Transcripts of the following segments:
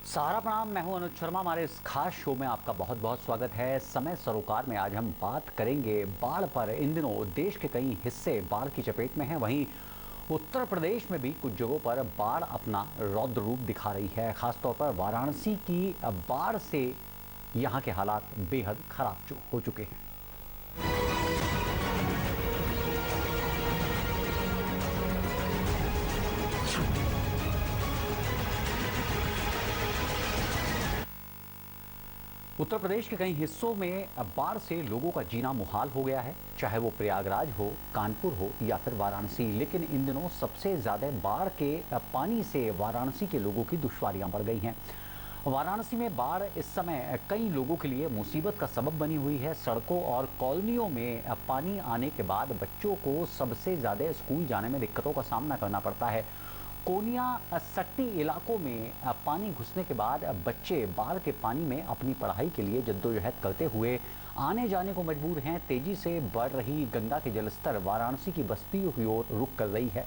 सहारा प्रणाम। मैं हूं अनुज शर्मा। हमारे इस खास शो में आपका बहुत बहुत स्वागत है। समय सरोकार में आज हम बात करेंगे बाढ़ पर। इन दिनों देश के कई हिस्से बाढ़ की चपेट में हैं। वहीं उत्तर प्रदेश में भी कुछ जगहों पर बाढ़ अपना रौद्र रूप दिखा रही है। खासतौर पर वाराणसी की बाढ़ से यहाँ के हालात बेहद खराब हो चुके हैं। उत्तर प्रदेश के कई हिस्सों में बाढ़ से लोगों का जीना मुहाल हो गया है, चाहे वो प्रयागराज हो, कानपुर हो या फिर वाराणसी। लेकिन इन दिनों सबसे ज़्यादा बाढ़ के पानी से वाराणसी के लोगों की दुश्वारियां बढ़ गई हैं। वाराणसी में बाढ़ इस समय कई लोगों के लिए मुसीबत का सबब बनी हुई है। सड़कों और कॉलोनियों में पानी आने के बाद बच्चों को सबसे ज़्यादा स्कूल जाने में दिक्कतों का सामना करना पड़ता है। कोनिया सट्टी इलाकों में पानी घुसने के बाद बच्चे बाढ़ के पानी में अपनी पढ़ाई के लिए जद्दोजहद करते हुए आने जाने को मजबूर हैं। तेजी से बढ़ रही गंगा के जलस्तर वाराणसी की बस्तियों की ओर रुख कर रही है।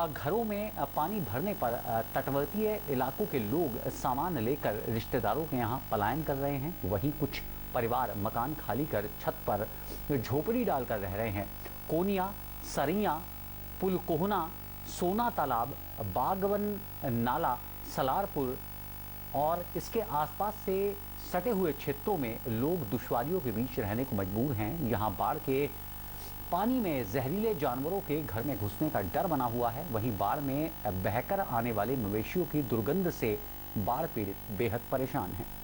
घरों में पानी भरने पर तटवर्तीय इलाकों के लोग सामान लेकर रिश्तेदारों के यहाँ पलायन कर रहे हैं। वहीं कुछ परिवार मकान खाली कर छत पर झोपड़ी डालकर रह रहे हैं। कोनिया, सरिया, पुलकोहना, सोना तालाब, बागवन नाला, सलारपुर और इसके आसपास से सटे हुए क्षेत्रों में लोग दुश्वारियों के बीच रहने को मजबूर हैं। यहाँ बाढ़ के पानी में जहरीले जानवरों के घर में घुसने का डर बना हुआ है। वहीं बाढ़ में बहकर आने वाले मवेशियों की दुर्गंध से बाढ़ पीड़ित बेहद परेशान हैं।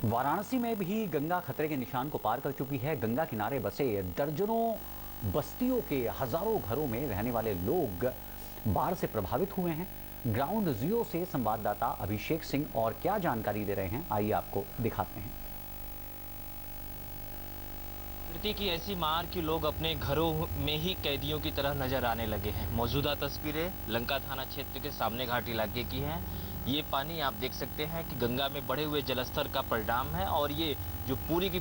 वाराणसी में भी गंगा खतरे के निशान को पार कर चुकी है। गंगा किनारे बसे दर्जनों बस्तियों के हजारों घरों में रहने वाले लोग बाढ़ से प्रभावित हुए हैं। ग्राउंड जीरो से संवाददाता अभिषेक सिंह और क्या जानकारी दे रहे हैं, आइए आपको दिखाते हैं। प्रकृति की ऐसी मार कि लोग अपने घरों में ही कैदियों की तरह नजर आने लगे हैं। मौजूदा तस्वीरें लंका थाना क्षेत्र के सामने घाट इलाके की हैं। ये पानी आप देख सकते हैं कि गंगा में बढ़े हुए जलस्तर का परिणाम है। और ये जो पूरी की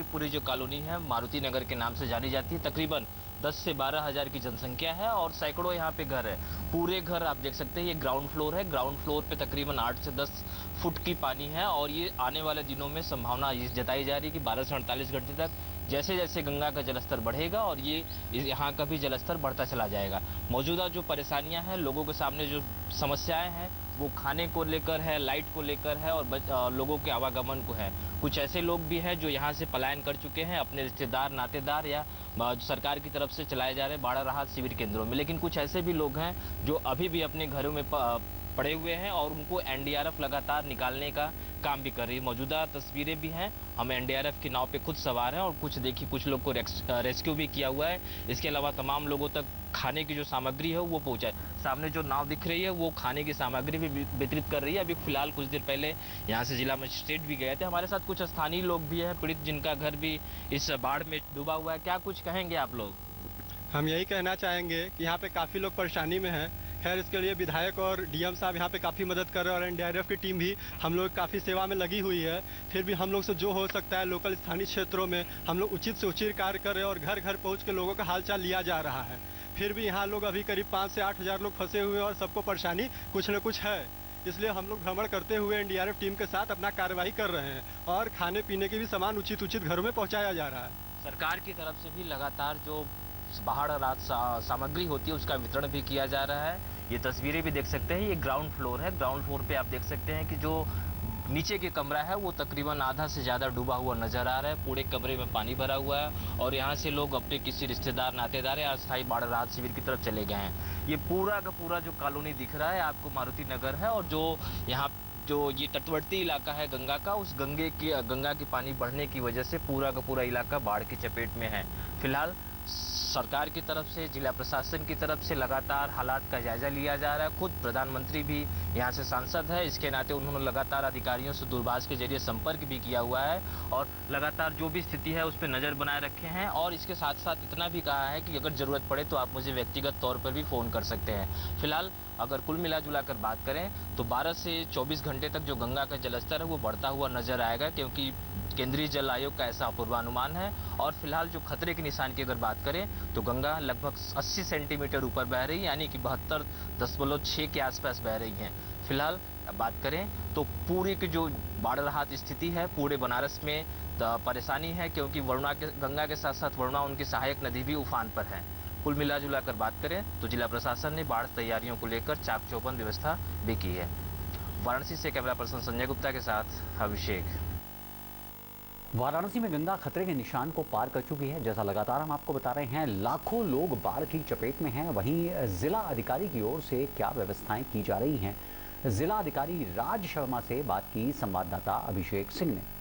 पूरी जो कॉलोनी है मारुति नगर के नाम से जानी जाती है, तकरीबन 10 से 12 हजार की जनसंख्या है और सैकड़ों यहाँ पे घर है। पूरे घर आप देख सकते हैं, ये ग्राउंड फ्लोर है। ग्राउंड फ्लोर पे तकरीबन 8 से 10 फुट की पानी है और ये आने वाले दिनों में संभावना जताई जा रही है कि 12 से 48 घंटे तक जैसे जैसे गंगा का जलस्तर बढ़ेगा और ये यहाँ का भी जलस्तर बढ़ता चला जाएगा। मौजूदा जो परेशानियां हैं, लोगों के सामने जो समस्याएं हैं, वो खाने को लेकर है, लाइट को लेकर है और लोगों के आवागमन को है। कुछ ऐसे लोग भी हैं जो यहाँ से पलायन कर चुके हैं अपने रिश्तेदार, नातेदार या सरकार की तरफ से चलाए जा रहे बाढ़ राहत शिविर केंद्रों में। लेकिन कुछ ऐसे भी लोग हैं जो अभी भी अपने घरों में पड़े हुए हैं और उनको एनडीआरएफ लगातार निकालने का काम भी कर रही है। मौजूदा तस्वीरें भी हैं, हम एनडीआरएफ की नाव पे खुद सवार हैं और कुछ लोग को रेस्क्यू भी किया हुआ है। इसके अलावा तमाम लोगों तक खाने की जो सामग्री है वो पहुंचाए। सामने जो नाव दिख रही है वो खाने की सामग्री भी वितरित कर रही है। अभी फिलहाल कुछ देर पहले यहाँ से जिला मजिस्ट्रेट भी गए थे। हमारे साथ कुछ स्थानीय लोग भी हैं पीड़ित, जिनका घर भी इस बाढ़ में डूबा हुआ है। क्या कुछ कहेंगे आप लोग? हम यही कहना चाहेंगे कि यहाँ पे काफ़ी लोग परेशानी में हैं। खैर, इसके लिए विधायक और डीएम साहब यहाँ पे काफ़ी मदद कर रहे हैं और एनडीआरएफ की टीम भी हम लोग काफ़ी सेवा में लगी हुई है। फिर भी हम लोग से जो हो सकता है लोकल स्थानीय क्षेत्रों में हम लोग उचित से उचित कार्य कर रहे हैं और घर घर पहुँच के लोगों का हालचाल लिया जा रहा है। फिर भी यहाँ लोग अभी करीब 5 से 8 हजार लोग फंसे हुए हैं और सबको परेशानी कुछ न कुछ है। इसलिए हम लोग भ्रमण करते हुए एनडीआरएफ टीम के साथ अपना कार्रवाई कर रहे हैं और खाने पीने के भी सामान उचित घरों में पहुँचाया जा रहा है। सरकार की तरफ से भी लगातार जो बाढ़ राहत सामग्री होती है उसका वितरण भी किया जा रहा है। ये तस्वीरें भी देख सकते हैं, ये ग्राउंड फ्लोर है। ग्राउंड फ्लोर पे आप देख सकते हैं कि जो नीचे के कमरा है वो तकरीबन आधा से ज्यादा डूबा हुआ नजर आ रहा है। पूरे कमरे में पानी भरा हुआ है और यहाँ से लोग अपने किसी रिश्तेदार, नातेदार या अस्थायी बाढ़ राहत शिविर की तरफ चले गए हैं। ये पूरा का पूरा जो कॉलोनी दिख रहा है आपको मारुति नगर है और जो यहाँ जो ये तटवर्ती इलाका है गंगा का, उस गंगा की पानी बढ़ने की वजह से पूरा का पूरा इलाका बाढ़ की चपेट में है। फिलहाल सरकार की तरफ से, जिला प्रशासन की तरफ से लगातार हालात का जायजा लिया जा रहा है। खुद प्रधानमंत्री भी यहाँ से सांसद है, इसके नाते उन्होंने लगातार अधिकारियों से दूरभाष के जरिए संपर्क भी किया हुआ है और लगातार जो भी स्थिति है उस पर नजर बनाए रखे हैं। और इसके साथ साथ इतना भी कहा है कि अगर जरूरत पड़े तो आप मुझे व्यक्तिगत तौर पर भी फोन कर सकते हैं। फिलहाल अगर कुल मिला जुला कर बात करें तो 12 से 24 घंटे तक जो गंगा का जलस्तर है वो बढ़ता हुआ नजर आएगा, क्योंकि केंद्रीय जल आयोग का ऐसा पूर्वानुमान है। और फिलहाल जो खतरे के निशान की अगर बात करें तो गंगा लगभग 80 सेंटीमीटर ऊपर बह रही है, यानी कि 72.6 के आसपास बह रही है। फिलहाल बात करें तो पूरे की जो बाढ़ राहत स्थिति है पूरे बनारस में परेशानी है, क्योंकि गंगा के साथ साथ वरुणा उनकी सहायक नदी भी उफान पर है। कुल मिला जुला कर बात करें तो जिला प्रशासन ने बाढ़ तैयारियों को लेकर चाक चौबंद व्यवस्था भी की है। वाराणसी से कैमरा पर्सन संजय गुप्ता के साथ अभिषेक। वाराणसी में गंगा खतरे के निशान को पार कर चुकी है। जैसा लगातार हम आपको बता रहे हैं, लाखों लोग बाढ़ की चपेट में हैं। वहीं जिला अधिकारी की ओर से क्या व्यवस्थाएं की जा रही हैं, जिला अधिकारी राज शर्मा से बात की संवाददाता अभिषेक सिंह ने।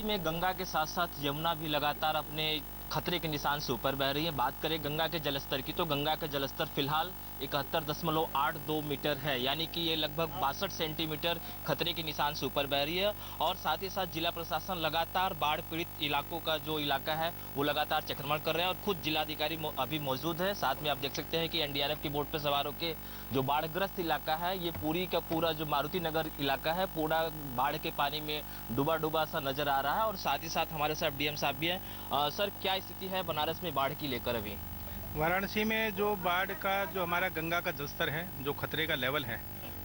में गंगा के साथ साथ यमुना भी लगातार अपने खतरे के निशान से ऊपर बह रही है। बात करें गंगा के जलस्तर की तो गंगा का जलस्तर फिलहाल 71.82 मीटर है, यानी कि ये लगभग 62 सेंटीमीटर खतरे के निशान से ऊपर बह रही है। और साथ ही साथ जिला प्रशासन लगातार बाढ़ पीड़ित इलाकों का जो इलाका है वो लगातार चक्रमण कर रहे हैं और खुद जिलाधिकारी अभी मौजूद है। साथ में आप देख सकते हैं कि एनडीआरएफ की बोट पर सवार होकर जो बाढ़ग्रस्त इलाका है, ये पूरी का पूरा जो मारुति नगर इलाका है पूरा बाढ़ के पानी में डूबा डूबा सा नजर आ रहा है। और साथ ही साथ हमारे साथ डीएम साहब भी हैं। सर, क्या स्थिति है बनारस में बाढ़ की लेकर अभी? वाराणसी में जो बाढ़ का जो हमारा गंगा का जलस्तर है, जो खतरे का लेवल है,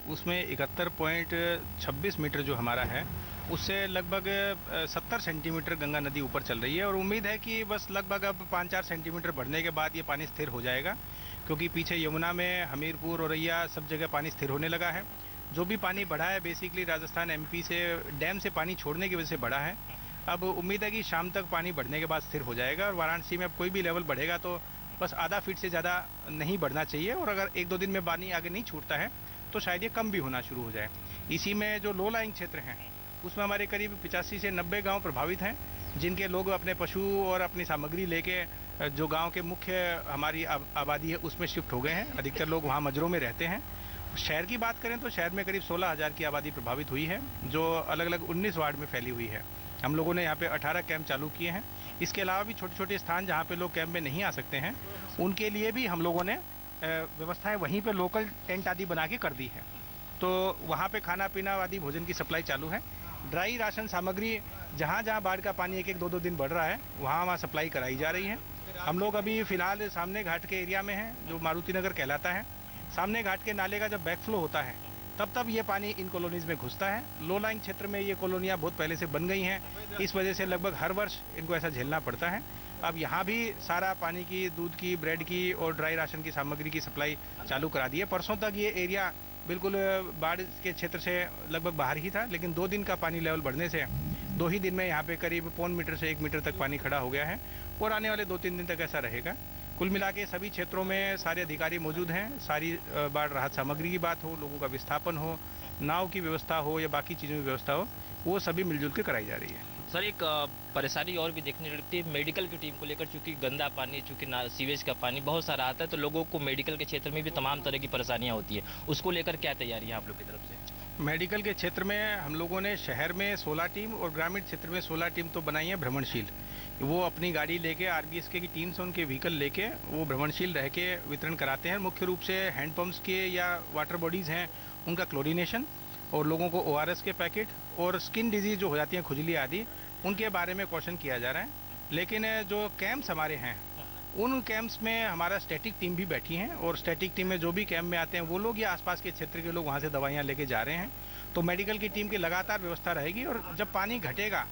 उसमें 71.26 मीटर जो हमारा है, उससे लगभग 70 सेंटीमीटर गंगा नदी ऊपर चल रही है। और उम्मीद है कि बस लगभग अब 5-4 सेंटीमीटर बढ़ने के बाद ये पानी स्थिर हो जाएगा, क्योंकि पीछे यमुना में हमीरपुर, औरैया सब जगह पानी स्थिर होने लगा है। जो भी पानी बढ़ा है बेसिकली राजस्थान एमपी से डैम से पानी छोड़ने की वजह से बढ़ा है। अब उम्मीद है कि शाम तक पानी बढ़ने के बाद स्थिर हो जाएगा। और वाराणसी में अब कोई भी लेवल बढ़ेगा तो बस आधा फीट से ज़्यादा नहीं बढ़ना चाहिए। और अगर 1-2 दिन में पानी आगे नहीं छूटता है तो शायद ये कम भी होना शुरू हो जाए। इसी में जो लो लाइंग क्षेत्र हैं उसमें हमारे करीब 85 से 90 गांव प्रभावित हैं, जिनके लोग अपने पशु और अपनी सामग्री लेके जो गांव के मुख्य हमारी आबादी है उसमें शिफ्ट हो गए हैं। अधिकतर लोग वहाँ मजरों में रहते हैं। शहर की बात करें तो शहर में करीब 16,000 की आबादी प्रभावित हुई है, जो अलग अलग 19 वार्ड में फैली हुई है। हम लोगों ने यहाँ पे 18 कैंप चालू किए हैं। इसके अलावा भी छोटे छोटे स्थान जहाँ पे लोग कैंप में नहीं आ सकते हैं, उनके लिए भी हम लोगों ने व्यवस्थाएं वहीं पे लोकल टेंट आदि बना के कर दी है। तो वहाँ पे खाना पीना आदि भोजन की सप्लाई चालू है। ड्राई राशन सामग्री जहाँ जहाँ बाढ़ का पानी 1-1, 2-2 दिन बढ़ रहा है वहाँ सप्लाई कराई जा रही है। हम लोग अभी फिलहाल सामने घाट के एरिया में हैं, जो मारुति नगर कहलाता है। सामने घाट के नाले का जब बैकफ्लो होता है तब ये पानी इन कॉलोनीज में घुसता है। लो लाइंग क्षेत्र में ये कॉलोनियाँ बहुत पहले से बन गई हैं, इस वजह से लगभग हर वर्ष इनको ऐसा झेलना पड़ता है। अब यहाँ भी सारा पानी की, दूध की, ब्रेड की और ड्राई राशन की सामग्री की सप्लाई चालू करा दी है। परसों तक ये एरिया बिल्कुल बाढ़ के क्षेत्र से लगभग बाहर ही था, लेकिन 2 दिन का पानी लेवल बढ़ने से 2 ही दिन में यहाँ पे करीब 0.25 मीटर से 1 मीटर तक पानी खड़ा हो गया है और आने वाले 2-3 दिन तक ऐसा रहेगा। कुल मिला के सभी क्षेत्रों में सारे अधिकारी मौजूद हैं। सारी बाढ़ राहत सामग्री की बात हो, लोगों का विस्थापन हो, नाव की व्यवस्था हो या बाकी चीज़ों की व्यवस्था हो, वो सभी मिलजुल के कराई जा रही है। सर, एक परेशानी और भी देखने लगती है मेडिकल की टीम को लेकर, चूंकि गंदा पानी, चूंकि सीवेज का पानी बहुत सारा आता है तो लोगों को मेडिकल के क्षेत्र में भी तमाम तरह की परेशानियां होती है। उसको लेकर क्या तैयारी है आप लोग की तरफ से? मेडिकल के क्षेत्र में हम लोगों ने शहर में 16 टीम और ग्रामीण क्षेत्र में 16 टीम तो बनाई है भ्रमणशील। वो अपनी गाड़ी लेके आरबीएसके की टीम से उनके व्हीकल लेके वो भ्रमणशील रह के वितरण कराते हैं। मुख्य रूप से हैंडपम्प्स के या वाटर बॉडीज़ हैं उनका क्लोरीनेशन और लोगों को ओआरएस के पैकेट और स्किन डिजीज जो हो जाती हैं, खुजली आदि, उनके बारे में क्वेश्चन किया जा रहा है। लेकिन जो कैंप्स हमारे हैं उन कैंप्स में हमारा स्टैटिक टीम भी बैठी हैं और स्टैटिक टीम में जो भी कैंप में आते हैं वो लोग या आसपास के क्षेत्र के लोग वहाँ से दवाइयाँ लेके जा रहे हैं। तो मेडिकल की टीम की लगातार व्यवस्था रहेगी और जब पानी घटेगा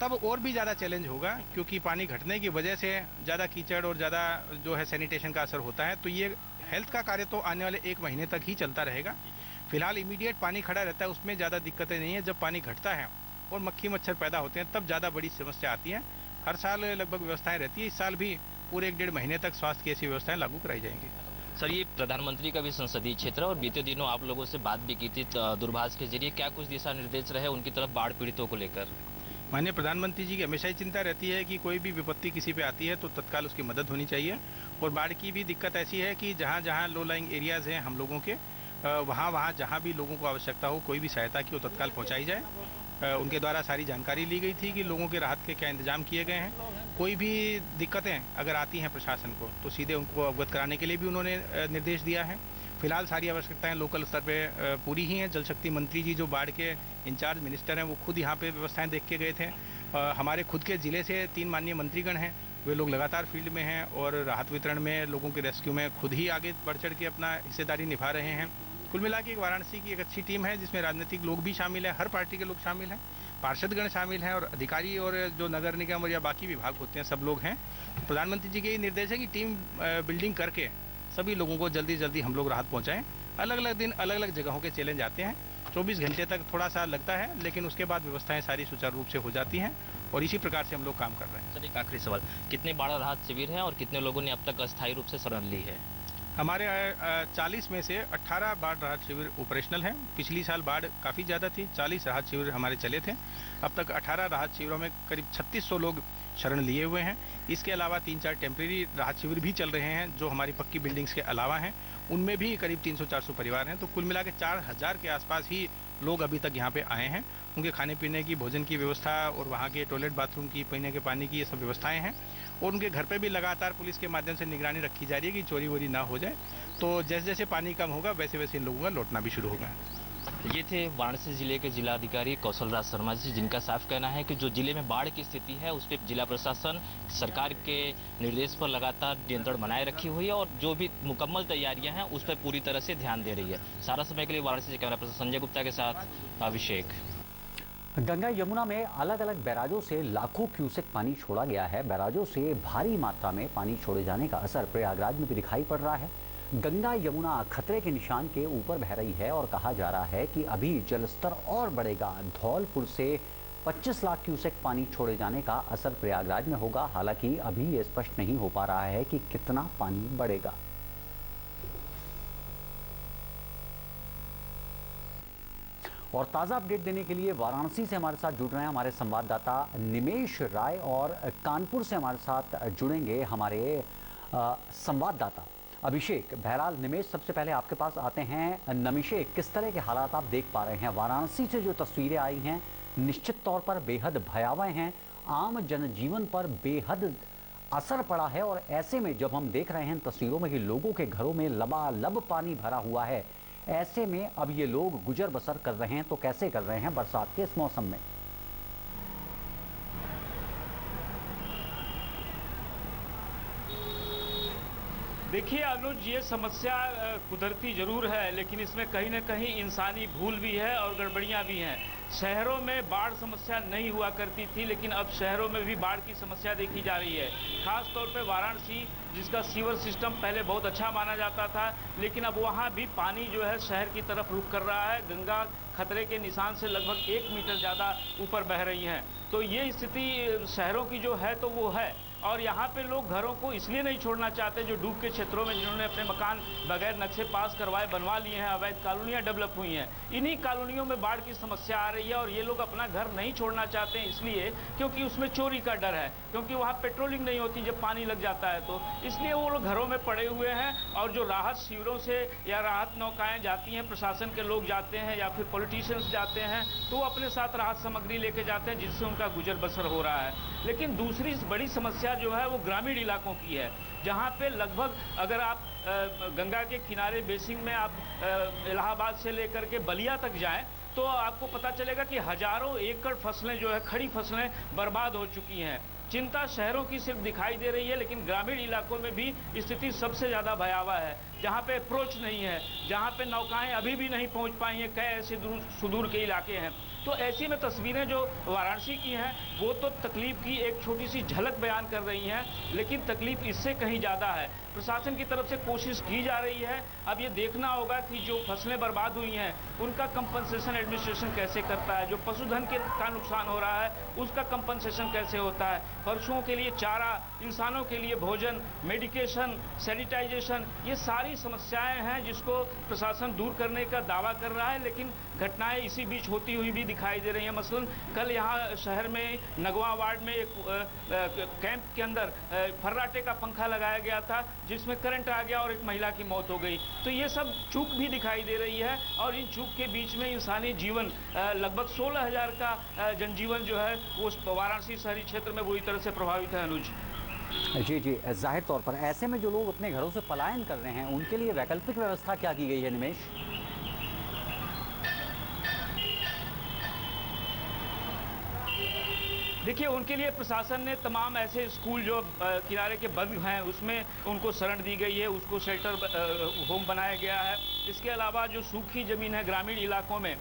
तब और भी ज़्यादा चैलेंज होगा, क्योंकि पानी घटने की वजह से ज़्यादा कीचड़ और ज़्यादा जो है सैनिटेशन का असर होता है। तो ये हेल्थ का कार्य तो आने वाले 1 महीने तक ही चलता रहेगा। फिलहाल इमीडिएट पानी खड़ा रहता है, उसमें ज़्यादा दिक्कतें नहीं है। जब पानी घटता है और मक्खी मच्छर पैदा होते हैं तब ज़्यादा बड़ी समस्या आती है। हर साल लगभग व्यवस्थाएं रहती है, इस साल भी पूरे 1-1.5 महीने तक स्वास्थ्य की ऐसी व्यवस्थाएं लागू कराई जाएंगी। सर, ये प्रधानमंत्री का भी संसदीय क्षेत्र है और बीते दिनों आप लोगों से बात भी की थी दूरभाष के जरिए। क्या कुछ दिशा निर्देश रहे उनकी तरफ बाढ़ पीड़ितों को लेकर? माननीय प्रधानमंत्री जी की हमेशा ही चिंता रहती है कि कोई भी विपत्ति किसी पे आती है तो तत्काल उसकी मदद होनी चाहिए। और बाढ़ की भी दिक्कत ऐसी है कि जहाँ जहाँ लो लाइंग एरियाज हैं हम लोगों के, वहाँ जहाँ भी लोगों को आवश्यकता हो, कोई भी सहायता की वो तत्काल पहुँचाई जाए। उनके द्वारा सारी जानकारी ली गई थी कि लोगों के राहत के क्या इंतजाम किए गए हैं। कोई भी दिक्कतें अगर आती हैं प्रशासन को तो सीधे उनको अवगत कराने के लिए भी उन्होंने निर्देश दिया है। फिलहाल सारी आवश्यकताएं लोकल स्तर पे पूरी ही हैं। जल शक्ति मंत्री जी जो बाढ़ के इंचार्ज मिनिस्टर हैं वो खुद यहाँ पे व्यवस्थाएं देख के गए थे। हमारे खुद के जिले से 3 माननीय मंत्रीगण हैं, वे लोग लगातार फील्ड में हैं और राहत वितरण में, लोगों के रेस्क्यू में खुद ही आगे बढ़ चढ़ के अपना हिस्सेदारी निभा रहे हैं। कुल मिला के वाराणसी की एक अच्छी टीम है जिसमें राजनीतिक लोग भी शामिल हैं, हर पार्टी के लोग शामिल हैं, पार्षदगण शामिल हैं और अधिकारी और जो नगर निगम और या बाकी विभाग होते हैं सब लोग हैं। प्रधानमंत्री जी के ये निर्देश है कि टीम बिल्डिंग करके सभी लोगों को जल्दी जल्दी हम लोग राहत पहुंचाएं। अलग अलग दिन अलग अलग जगहों के चैलेंज आते हैं, 24 घंटे तक थोड़ा सा लगता है, लेकिन उसके बाद व्यवस्थाएं सारी सुचारू रूप से हो जाती हैं और इसी प्रकार से हम लोग काम कर रहे हैं। सर, एक आखिरी सवाल, कितने बाढ़ राहत शिविर हैं और कितने लोगों ने अब तक अस्थायी रूप से शरण ली है? हमारे 40 में से 18 बाढ़ राहत शिविर ऑपरेशनल हैं। पिछली साल बाढ़ काफ़ी ज़्यादा थी, 40 राहत शिविर हमारे चले थे। अब तक 18 राहत शिविरों में करीब 3600 लोग शरण लिए हुए हैं। इसके अलावा 3-4 टेम्प्रेरी राहत शिविर भी चल रहे हैं जो हमारी पक्की बिल्डिंग्स के अलावा हैं। उनमें भी करीब 300-400 परिवार हैं। तो कुल मिला के 4000 के आसपास ही लोग अभी तक यहाँ पे आए हैं। उनके खाने पीने की, भोजन की व्यवस्था और वहाँ के टॉयलेट बाथरूम की, पीने के पानी की, ये सब व्यवस्थाएं हैं। और उनके घर पे भी लगातार पुलिस के माध्यम से निगरानी रखी जा रही है कि चोरी वोरी ना हो जाए। तो जैसे जैसे पानी कम होगा वैसे वैसे इन लोगों का लौटना भी शुरू होगा। ये थे वाराणसी जिले के जिलाधिकारी कौशल राज शर्मा जी, जिनका साफ कहना है कि जो जिले में बाढ़ की स्थिति है उस पर जिला प्रशासन सरकार के निर्देश पर लगातार नियंत्रण बनाए रखी हुई है और जो भी मुकम्मल तैयारियां हैं उस पर पूरी तरह से ध्यान दे रही है। सारा समय के लिए वाराणसी से कैमरा पर्सन संजय गुप्ता के साथ अभिषेक। गंगा यमुना में अलग अलग बैराजों से लाखों क्यूसेक पानी छोड़ा गया है। बैराजों से भारी मात्रा में पानी छोड़े जाने का असर प्रयागराज में भी दिखाई पड़ रहा है। गंगा यमुना खतरे के निशान के ऊपर बह रही है और कहा जा रहा है कि अभी जलस्तर और बढ़ेगा। धौलपुर से 25 लाख क्यूसेक पानी छोड़े जाने का असर प्रयागराज में होगा। हालांकि अभी ये स्पष्ट नहीं हो पा रहा है कि कितना पानी बढ़ेगा। और ताज़ा अपडेट देने के लिए वाराणसी से हमारे साथ जुड़ रहे हैं हमारे संवाददाता निमेश राय और कानपुर से हमारे साथ जुड़ेंगे हमारे संवाददाता अभिषेक। बहरहाल निमेश, सबसे पहले आपके पास आते हैं। नमिशे, किस तरह के हालात आप देख पा रहे हैं? वाराणसी से जो तस्वीरें आई हैं निश्चित तौर पर बेहद भयावह हैं, आम जनजीवन पर बेहद असर पड़ा है। और ऐसे में जब हम देख रहे हैं तस्वीरों में कि लोगों के घरों में लबालब पानी भरा हुआ है, ऐसे में अब ये लोग गुजर बसर कर रहे हैं तो कैसे कर रहे हैं बरसात के इस मौसम में? देखिए अनुज, ये समस्या कुदरती जरूर है, लेकिन इसमें कहीं न कहीं इंसानी भूल भी है और गड़बड़ियां भी हैं। शहरों में बाढ़ समस्या नहीं हुआ करती थी, लेकिन अब शहरों में भी बाढ़ की समस्या देखी जा रही है। खास तौर पे वाराणसी, जिसका सीवर सिस्टम पहले बहुत अच्छा माना जाता था, लेकिन अब वहाँ भी पानी जो है शहर की तरफ रुख कर रहा है। गंगा खतरे के निशान से लगभग 1 मीटर ज़्यादा ऊपर बह रही हैं। तो ये स्थिति शहरों की जो है तो वो है। और यहाँ पे लोग घरों को इसलिए नहीं छोड़ना चाहते, जो डूब के क्षेत्रों में जिन्होंने अपने मकान बगैर नक्शे पास करवाए बनवा लिए हैं, अवैध कॉलोनियाँ डेवलप हुई हैं, इन्हीं कॉलोनियों में बाढ़ की समस्या आ रही है। और ये लोग अपना घर नहीं छोड़ना चाहते हैं इसलिए क्योंकि उसमें चोरी का डर है, क्योंकि वहाँ पेट्रोलिंग नहीं होती जब पानी लग जाता है, तो इसलिए वो लोग घरों में पड़े हुए हैं। और जो राहत शिविरों से या राहत नौकाएं जाती हैं, प्रशासन के लोग जाते हैं या फिर पॉलिटिशियंस जाते हैं, तो वो अपने साथ राहत सामग्री लेके जाते हैं जिससे उनका गुजर बसर हो रहा है। लेकिन दूसरी बड़ी समस्या जो है वो ग्रामीण इलाकों की है, जहाँ पे लगभग अगर आप गंगा के किनारे बेसिन में आप इलाहाबाद से लेकर के बलिया तक जाएं तो आपको पता चलेगा कि हजारों एकड़ फसलें जो है, खड़ी फसलें बर्बाद हो चुकी हैं। चिंता शहरों की सिर्फ दिखाई दे रही है, लेकिन ग्रामीण इलाकों में भी स्थिति सबसे ज़्यादा भयावह है, जहाँ पे अप्रोच नहीं है, जहाँ पे नौकाएं अभी भी नहीं पहुँच पाई हैं। कई ऐसे सुदूर के इलाके हैं। तो ऐसी में तस्वीरें जो वाराणसी की हैं वो तो तकलीफ की एक छोटी सी झलक बयान कर रही हैं, लेकिन तकलीफ इससे कहीं ज़्यादा है। प्रशासन की तरफ से कोशिश की जा रही है। अब ये देखना होगा कि जो फसलें बर्बाद हुई हैं उनका कंपनसेशन एडमिनिस्ट्रेशन कैसे करता है, जो पशुधन का नुकसान हो रहा है उसका कंपनसेशन कैसे होता है। पशुओं के लिए चारा, इंसानों के लिए भोजन, मेडिकेशन, सैनिटाइजेशन, ये सारी समस्याएं हैं जिसको प्रशासन दूर करने का दावा कर रहा है, लेकिन घटनाएं इसी बीच होती हुई भी दिखाई दे रही हैं। मसलन कल यहाँ शहर में नगवा वार्ड में एक कैंप के अंदर फर्राटे का पंखा लगाया गया था, जिसमें करंट आ गया और एक महिला की मौत हो गई। तो ये सब चूक भी दिखाई दे रही है और इन चूक के बीच में इंसानी जीवन, लगभग 16,000 का जनजीवन जो है वो वाराणसी शहरी क्षेत्र में बुरी तरह से प्रभावित है। अनुज जी जी, जाहिर तौर पर ऐसे में जो लोग अपने घरों से पलायन कर रहे हैं उनके लिए वैकल्पिक व्यवस्था क्या की गई है निमेश? देखिए, उनके लिए प्रशासन ने तमाम ऐसे स्कूल जो किनारे के बंद हैं उसमें उनको शरण दी गई है, उसको शेल्टर होम बनाया गया है। इसके अलावा जो सूखी ज़मीन है ग्रामीण इलाकों में,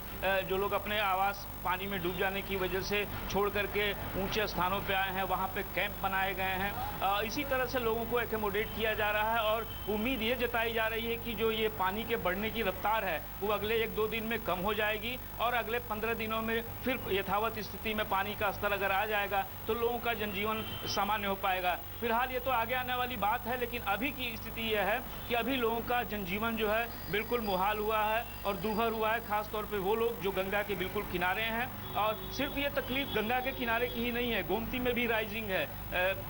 जो लोग अपने आवास पानी में डूब जाने की वजह से छोड़ करके ऊंचे स्थानों पे आए हैं, वहाँ पे कैंप बनाए गए हैं। इसी तरह से लोगों को एकोमोडेट किया जा रहा है और उम्मीद ये जताई जा रही है कि जो ये पानी के बढ़ने की रफ्तार है वो अगले 1-2 दिन में कम हो जाएगी और अगले 15 दिनों में फिर यथावत स्थिति में पानी का स्तर अगर आ जाएगा तो लोगों का जनजीवन सामान्य हो पाएगा। फिलहाल ये तो आगे आने वाली बात है, लेकिन अभी की स्थिति यह है कि अभी लोगों का जनजीवन जो है बिल्कुल मुहाल हुआ है और दूभर हुआ है, खासतौर पे वो लोग जो गंगा के बिल्कुल किनारे हैं। और सिर्फ ये तकलीफ गंगा के किनारे की ही नहीं है, गोमती में भी राइजिंग है,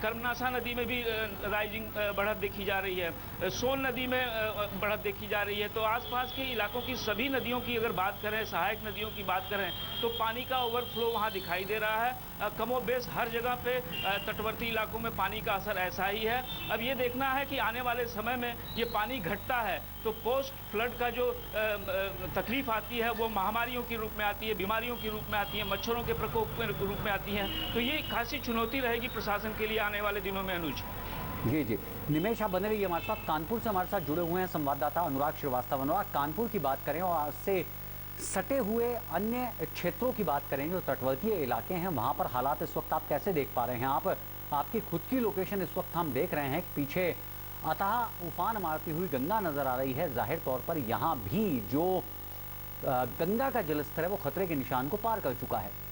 कर्मनाशा नदी में भी राइजिंग बढ़त देखी जा रही है, सोन नदी में बढ़त देखी जा रही है। तो आसपास के इलाकों की सभी नदियों की अगर बात करें, सहायक नदियों की बात करें, तो पानी का ओवरफ्लो वहाँ दिखाई दे रहा है। कमोबेश हर जगह पे तटवर्ती इलाकों में पानी का असर ऐसा ही है। अब ये देखना है कि आने वाले समय में ये पानी घटता है तो पोस्ट फ्लड का जो तकलीफ आती है वो महामारियों के रूप में आती है, बीमारियों के रूप में आती है, मच्छरों के प्रकोप के रूप में आती है। तो ये खासी चुनौती रहेगी प्रशासन के लिए आने वाले दिनों में। अनुज जी जी, निमेश आप बने रहिए हमारे साथ। कानपुर से हमारे साथ जुड़े हुए हैं संवाददाता अनुराग श्रीवास्तव। अनुराग, कानपुर की बात करें और आज से सटे हुए अन्य क्षेत्रों की बात करें जो तटवर्तीय इलाके हैं, वहां पर हालात इस वक्त आप कैसे देख पा रहे हैं? आपकी खुद की लोकेशन इस वक्त हम देख रहे हैं, पीछे अतः उफान मारती हुई गंगा नजर आ रही है। जाहिर तौर पर यहाँ भी जो गंगा का जलस्तर है वो खतरे के निशान को पार कर चुका है।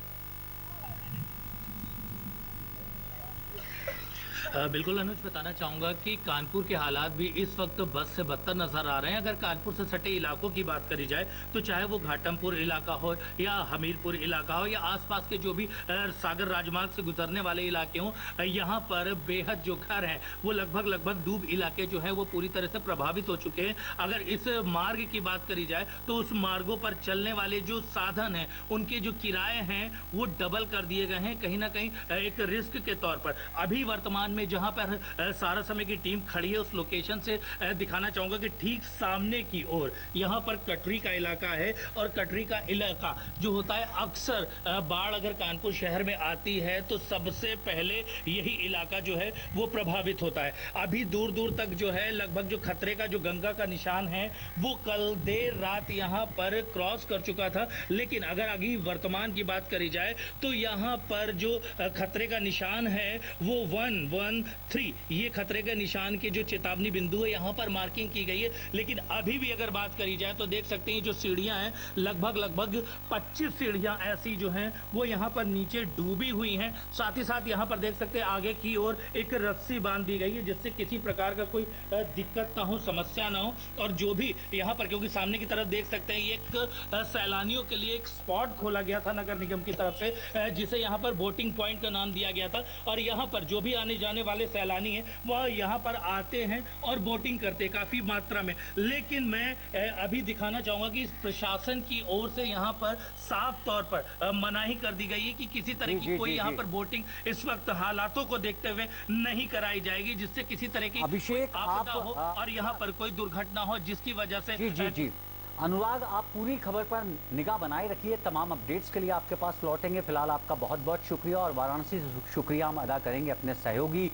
बिल्कुल अनुज, बताना चाहूंगा कि कानपुर के हालात भी इस वक्त बद से बदतर नजर आ रहे हैं। अगर कानपुर से सटे इलाकों की बात करी जाए तो चाहे वो घाटमपुर इलाका हो या हमीरपुर इलाका हो या आसपास के जो भी सागर राजमार्ग से गुजरने वाले इलाके हों, यहाँ पर बेहद जो घर हैं वो लगभग डूब इलाके जो है वो पूरी तरह से प्रभावित हो चुके हैं। अगर इस मार्ग की बात करी जाए तो उस मार्गों पर चलने वाले जो साधन हैं उनके जो किराए हैं वो डबल कर दिए गए हैं, कहीं ना कहीं एक रिस्क के तौर पर। अभी वर्तमान में जहां पर सारा समय की टीम खड़ी है उस लोकेशन से दिखाना चाहूंगा कि ठीक सामने की ओर यहां पर कटरी का इलाका है और कटरी का इलाका जो होता है, अक्सर बाढ़ अगर कानपुर शहर में आती है तो सबसे पहले यही इलाका जो है वो प्रभावित होता है। अभी दूर दूर तक जो है लगभग जो खतरे का जो गंगा का निशान है वो कल देर रात यहां पर क्रॉस कर चुका था, लेकिन अगर अभी वर्तमान की बात करी जाए तो यहां पर जो खतरे का निशान है वो 113 ये खतरे के निशान के जो चेतावनी बिंदु है यहाँ पर मार्किंग की गई है। लेकिन अभी भी अगर बात करी जाए तो देख सकते हैं जो सीढ़ियां हैं लगभग 25 सीढ़ियां ऐसी जो हैं वो यहाँ पर नीचे डूबी हुई हैं। साथ ही साथ यहाँ पर देख सकते हैं आगे की ओर एक रस्सी बांध दी गई है जिससे किसी प्रकार का कोई दिक्कत ना हो, समस्या ना हो। और जो भी यहाँ पर, क्योंकि सामने की तरफ देख सकते हैं एक सैलानियों के लिए एक स्पॉट खोला गया था नगर निगम की तरफ से, जिसे यहाँ पर बोटिंग पॉइंट का नाम दिया गया था। और यहाँ पर जो भी आने जाने वाले सैलानी हैं वह यहाँ पर आते हैं और बोटिंग करते हैं काफी मात्रा में। लेकिन मैं अभी दिखाना चाहूंगा कि प्रशासन की ओर से यहाँ पर साफ तौर पर मनाही कर दी गई है कि किसी तरह की कोई यहाँ पर बोटिंग इस वक्त हालातों को देखते हुए नहीं कराई जाएगी, जिससे किसी तरह की अभिषेक आपदा हो और यहाँ पर कोई दुर्घटना हो जिसकी वजह से जी अनुराग, आप पूरी खबर पर निगाह बनाए रखिए। तमाम अपडेट्स के लिए आपके पास लौटेंगे। फिलहाल आपका बहुत बहुत शुक्रिया और वाराणसी से शुक्रिया हम अदा करेंगे अपने सहयोगी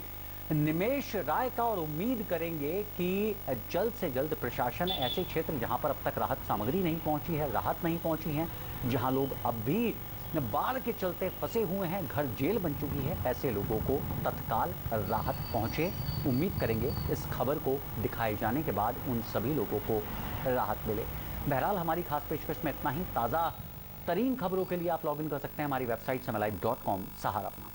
निमेश राय का और उम्मीद करेंगे कि जल्द से जल्द प्रशासन ऐसे क्षेत्र जहां पर अब तक राहत सामग्री नहीं पहुंची है, राहत नहीं पहुंची है, जहां लोग अब भी बाढ़ के चलते फंसे हुए हैं, घर जेल बन चुकी है, ऐसे लोगों को तत्काल राहत पहुंचे। उम्मीद करेंगे इस खबर को दिखाए जाने के बाद उन सभी लोगों को राहत मिले। बहरहाल हमारी खास पेशकश में इतना ही। ताज़ा तरीन खबरों के लिए आप लॉगिन कर सकते हैं हमारी वेबसाइट समयलाइव.com। सहारा अपना।